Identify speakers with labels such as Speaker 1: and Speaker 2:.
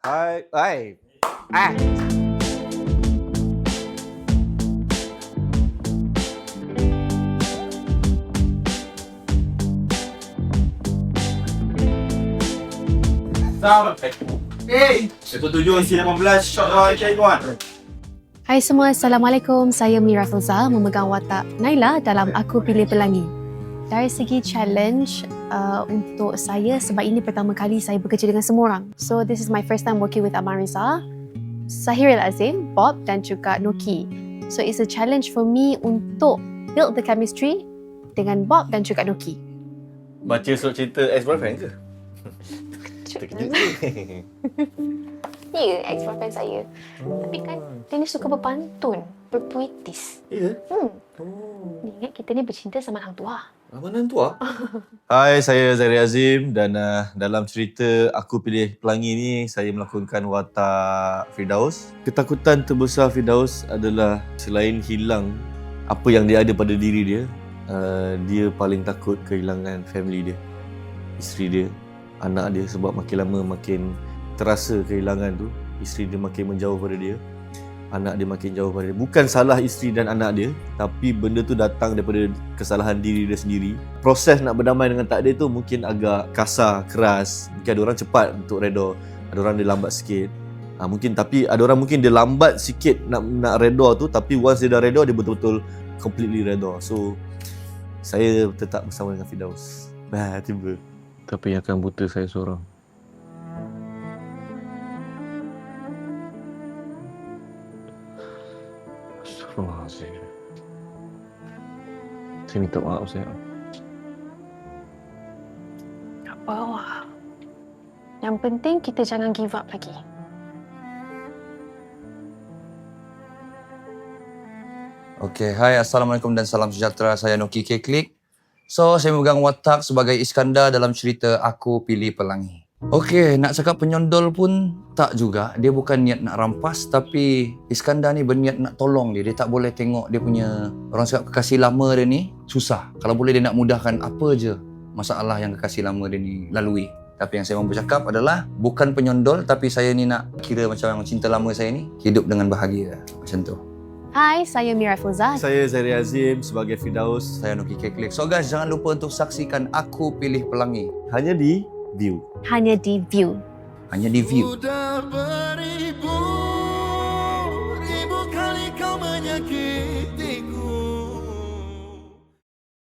Speaker 1: Hai, hai. Ah.
Speaker 2: Itu 7 isi 18 shot orang kawan.
Speaker 3: Hai semua, Assalamualaikum. Saya Mira Filza, memegang watak Naila dalam Aku Pilih Pelangi. Dari segi challenge untuk saya, sebab ini pertama kali saya bekerja dengan semua orang. So this is my first time working with Amar Rizal, Sahiril Azim, Bob dan juga Noki. So it's a challenge for me untuk build the chemistry dengan Bob dan juga Noki.
Speaker 1: Baca surat cerita ex-boyfriend ke? Terkejut ke?
Speaker 3: Ya, ex-boyfriend saya. Tapi kan dia ni suka berpantun, berpuitis.
Speaker 1: Ya?
Speaker 3: Ni ingat kita ni bercinta sama hang tua.
Speaker 1: Mana tua? Hai, saya Zahiri Azim dan dalam cerita Aku Pilih Pelangi ni saya melakonkan watak Firdaus. Ketakutan terbesar Firdaus adalah selain hilang apa yang dia ada pada diri dia, dia paling takut kehilangan family dia, isteri dia, anak dia, sebab makin lama makin terasa kehilangan tu. Isteri dia makin menjauh pada dia, anak dia makin jauh pada dia. Bukan salah isteri dan anak dia, tapi benda tu datang daripada kesalahan diri dia sendiri. Proses nak berdamai dengan takdir tu mungkin agak kasar, keras. Mungkin ada orang cepat untuk reda, ada orang dia lambat sikit. Mungkin, tapi ada orang mungkin dia lambat sikit nak reda tu, tapi once dia dah reda, dia betul-betul completely reda. So saya tetap bersama dengan Firdaus. Tiba.
Speaker 4: Tapi yang akan buta saya seorang. Astagfirullahaladzim. Saya minta maaf saya.
Speaker 3: Tak apa awak. Yang penting kita jangan give up lagi.
Speaker 5: Okay, hai, Assalamualaikum dan salam sejahtera. Saya Noki K-Klik. So, saya memegang watak sebagai Iskandar dalam cerita Aku Pilih Pelangi. Okay, nak cakap penyondol pun tak juga. Dia bukan niat nak rampas, tapi Iskandar ni berniat nak tolong dia. Dia tak boleh tengok dia punya, orang cakap kekasih lama dia ni susah. Kalau boleh dia nak mudahkan apa je masalah yang kekasih lama dia ni lalui. Tapi yang saya mahu bercakap adalah bukan penyondol, tapi saya ni nak kira macam yang cinta lama saya ni hidup dengan bahagia. Macam tu.
Speaker 3: Hai, saya Mira Filza.
Speaker 1: Saya Zahiri Azim sebagai Firdaus.
Speaker 5: Saya Noki K-Klik. So guys, jangan lupa untuk saksikan Aku Pilih Pelangi.
Speaker 1: Hanya di View.
Speaker 3: Hanya di View.
Speaker 5: Hanya di View.
Speaker 2: Sudah beribu